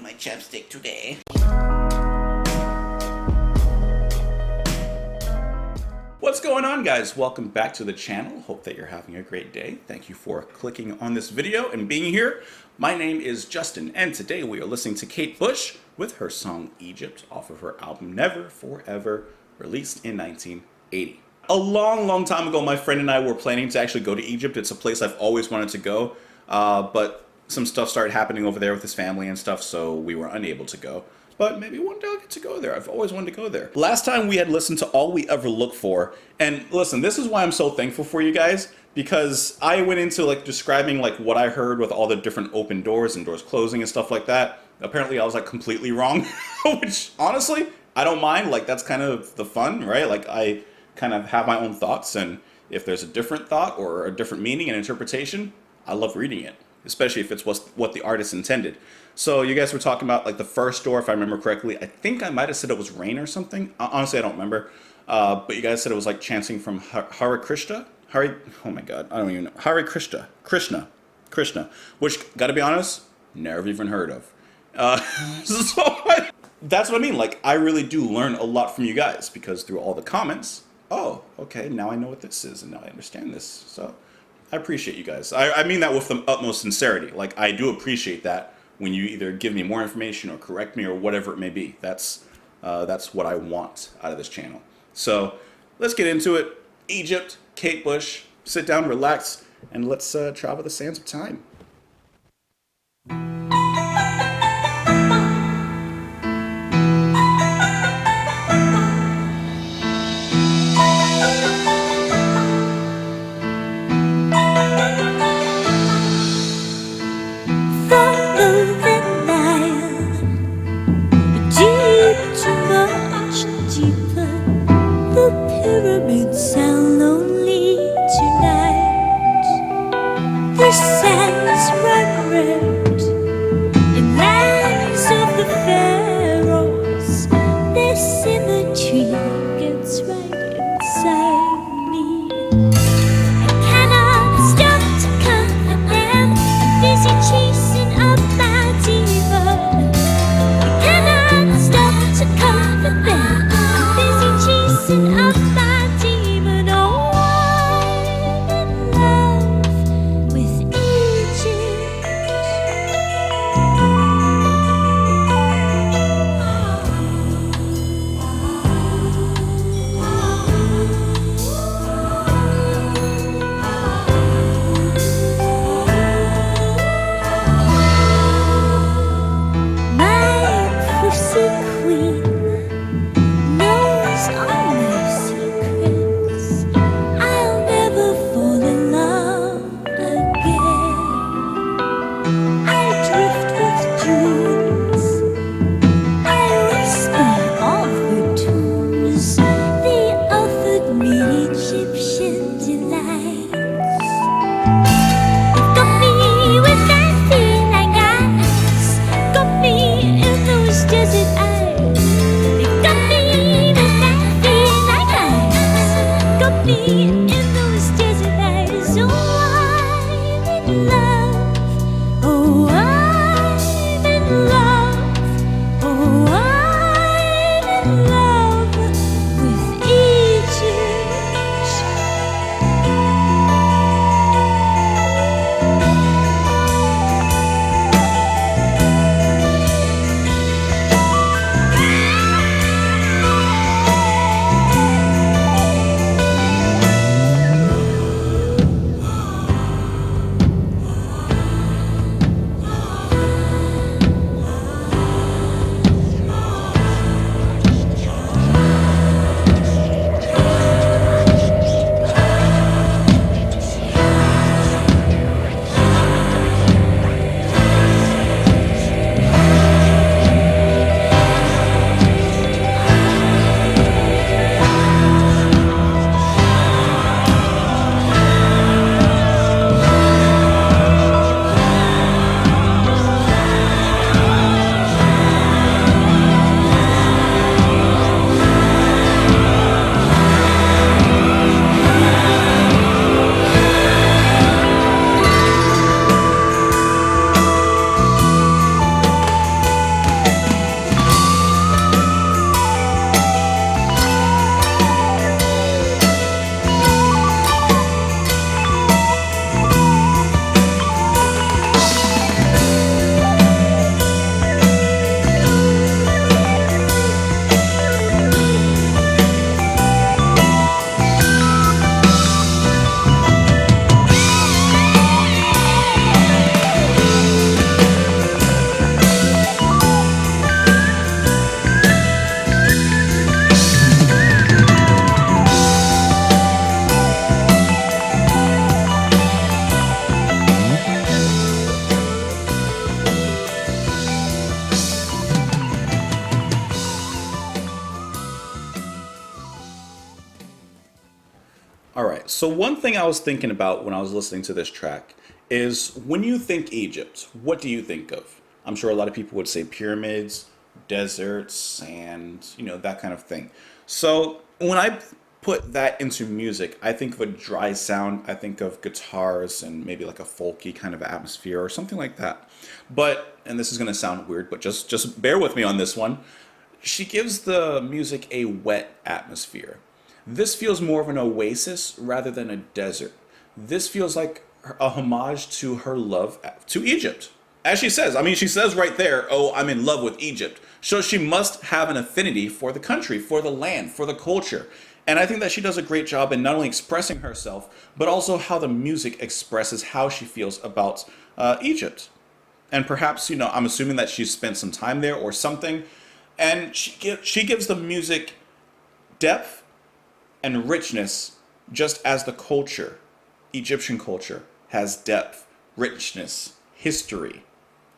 my chapstick today. What's going on, guys? Welcome back to the channel. Hope that you're having a great day. Thank you for clicking on this video and being here. My name is Justin, and today we are listening to Kate Bush with her song Egypt off of her album Never Forever, released in 1980. A long time ago, my friend and I were planning to actually go to Egypt. It's a place I've always wanted to go, but some stuff started happening over there with his family and stuff, so we were unable to go. But maybe one day I'll get to go there. I've always wanted to go there. Last time we had listened to All We Ever Look For, and listen, this is why I'm so thankful for you guys, because I went into describing what I heard with all the different open doors and doors closing and stuff like that. Apparently I was completely wrong, which honestly, I don't mind. That's kind of the fun, right? I kind of have my own thoughts, and if there's a different thought or a different meaning and interpretation, I love reading it, especially if it's what the artist intended. So you guys were talking about the first door, if I remember correctly. I think I might have said it was rain or something. Honestly, I don't remember. But you guys said it was chanting from Hare Krishna. Oh my God, I don't even know. Hare Krishna, which, gotta be honest, never even heard of. That's what I mean. I really do learn a lot from you guys, because through all the comments, oh, okay, now I know what this is, and now I understand this. So I appreciate you guys. I mean that with the utmost sincerity. I do appreciate that when you either give me more information or correct me or whatever it may be. That's what I want out of this channel. So let's get into it. Egypt, Kate Bush. Sit down, relax, and let's travel the sands of time. Desert All right. So one thing I was thinking about when I was listening to this track is when you think Egypt, what do you think of? I'm sure a lot of people would say pyramids, deserts, sand, that kind of thing. So when I put that into music, I think of a dry sound. I think of guitars and maybe like a folky kind of atmosphere or something like that. But, and this is going to sound weird, but just bear with me on this one. She gives the music a wet atmosphere. This feels more of an oasis rather than a desert. This feels like a homage to her love to Egypt. As she says, I mean, she says right there, oh, I'm in love with Egypt. So she must have an affinity for the country, for the land, for the culture. And I think that she does a great job in not only expressing herself, but also how the music expresses how she feels about Egypt. And perhaps, I'm assuming that she's spent some time there or something. And she gives the music depth and richness, just as the culture, Egyptian culture, has depth, richness, history.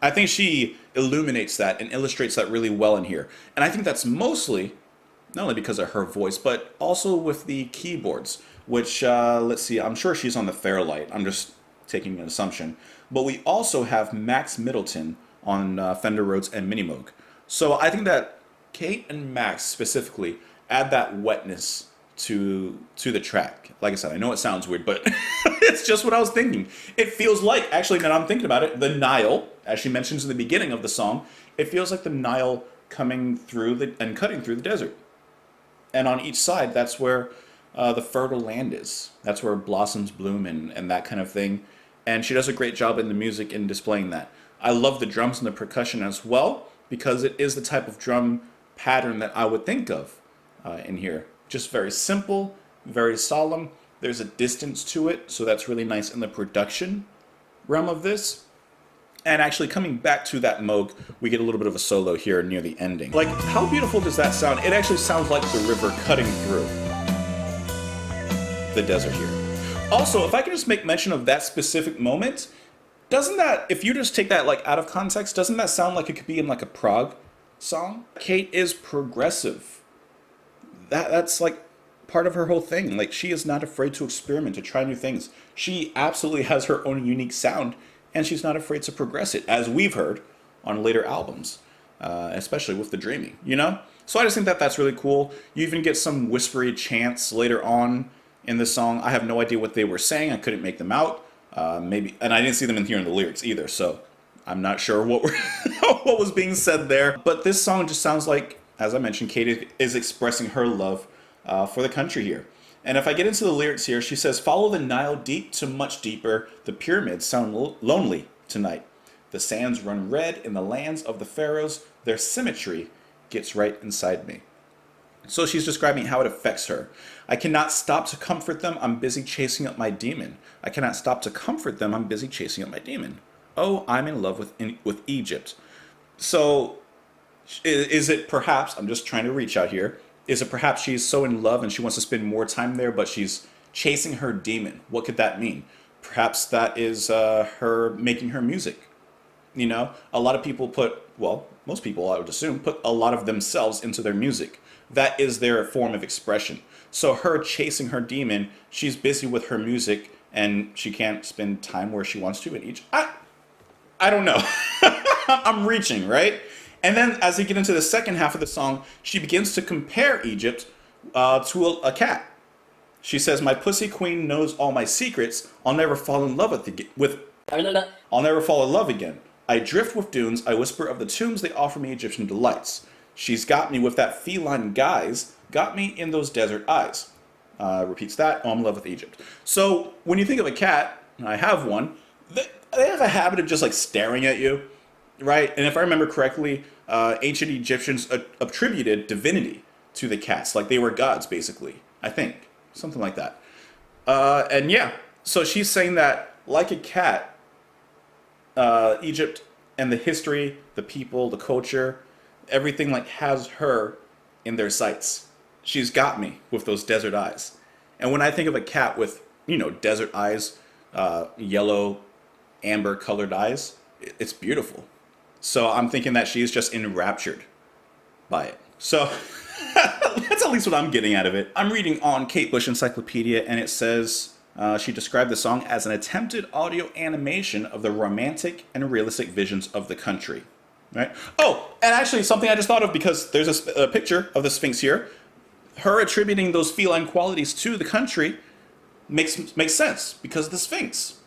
I think she illuminates that and illustrates that really well in here. And I think that's mostly not only because of her voice, but also with the keyboards, which, let's see, I'm sure she's on the Fairlight. I'm just taking an assumption. But we also have Max Middleton on Fender Rhodes and Mini Moog. So I think that Kate and Max specifically add that wetness to the track. Like I said, I know it sounds weird, but it's just what I was thinking. It feels like, actually, now I'm thinking about it, the Nile, as she mentions in the beginning of the song, it feels like the Nile coming through and cutting through the desert. And on each side, that's where the fertile land is. That's where blossoms bloom and that kind of thing. And she does a great job in the music in displaying that. I love the drums and the percussion as well, because it is the type of drum pattern that I would think of in here. Just very simple, very solemn. There's a distance to it, so that's really nice in the production realm of this. And actually coming back to that Moog, we get a little bit of a solo here near the ending. Like, how beautiful does that sound? It actually sounds like the river cutting through the desert here. Also, if I can just make mention of that specific moment, doesn't that, if you just take that like out of context, doesn't that sound like it could be in like a prog song? Kate is progressive. That's like part of her whole thing. Like, she is not afraid to experiment, to try new things. She absolutely has her own unique sound, and she's not afraid to progress it, as we've heard on later albums, especially with the Dreaming, So I just think that that's really cool. You even get some whispery chants later on in the song. I have no idea what they were saying. I couldn't make them out. Maybe, and I didn't see them in here in the lyrics either, so I'm not sure what what was being said there. But this song just sounds like, as I mentioned, Kate is expressing her love for the country here. And if I get into the lyrics here, she says, follow the Nile deep to much deeper. The pyramids sound lonely tonight. The sands run red in the lands of the pharaohs. Their symmetry gets right inside me. So she's describing how it affects her. I cannot stop to comfort them. I'm busy chasing up my demon. I cannot stop to comfort them. I'm busy chasing up my demon. Oh, I'm in love with Egypt. So is it perhaps, I'm just trying to reach out here, is it perhaps she's so in love and she wants to spend more time there, but she's chasing her demon? What could that mean? Perhaps that is her making her music. A lot of people most people, I would assume, put a lot of themselves into their music. That is their form of expression. So her chasing her demon, she's busy with her music, and she can't spend time where she wants to in Egypt. I don't know. I'm reaching, right? And then as we get into the second half of the song, she begins to compare Egypt to a cat. She says, my pussy queen knows all my secrets. I'll never fall in love I'll never fall in love again. I drift with dunes. I whisper of the tombs. They offer me Egyptian delights. She's got me with that feline guise. Got me in those desert eyes. Repeats that. Oh, I'm in love with Egypt. So when you think of a cat, and I have one, they have a habit of just like staring at you, right? And if I remember correctly, ancient Egyptians attributed divinity to the cats, like they were gods, basically. I think something like that. And yeah, so she's saying that like a cat, Egypt and the history, the people, the culture, everything like has her in their sights. She's got me with those desert eyes. And when I think of a cat with, desert eyes, yellow, amber colored eyes, it's beautiful. So I'm thinking that she's just enraptured by it. So That's at least what I'm getting out of it. I'm reading on Kate Bush Encyclopedia, and it says she described the song as an attempted audio animation of the romantic and realistic visions of the country. Right? Oh, and actually, something I just thought of, because there's a picture of the Sphinx here. Her attributing those feline qualities to the country makes sense because of the Sphinx.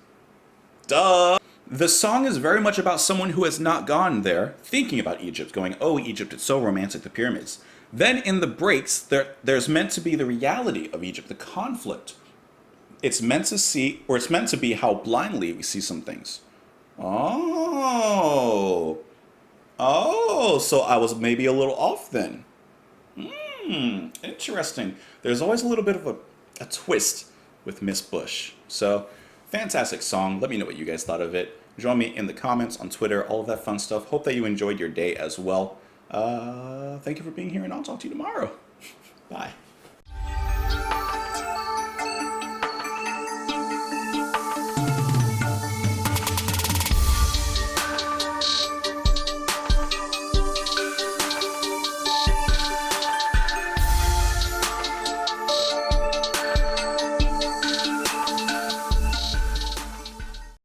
Duh. The song is very much about someone who has not gone there, thinking about Egypt, going, oh, Egypt, it's so romantic, the pyramids. Then in the breaks, there's meant to be the reality of Egypt, the conflict. It's meant to see, or it's meant to be how blindly we see some things. Oh. Oh, so I was maybe a little off then. Interesting. There's always a little bit of a twist with Miss Bush. So, fantastic song. Let me know what you guys thought of it. Join me in the comments on Twitter, all of that fun stuff. Hope that you enjoyed your day as well. Thank you for being here, and I'll talk to you tomorrow. Bye.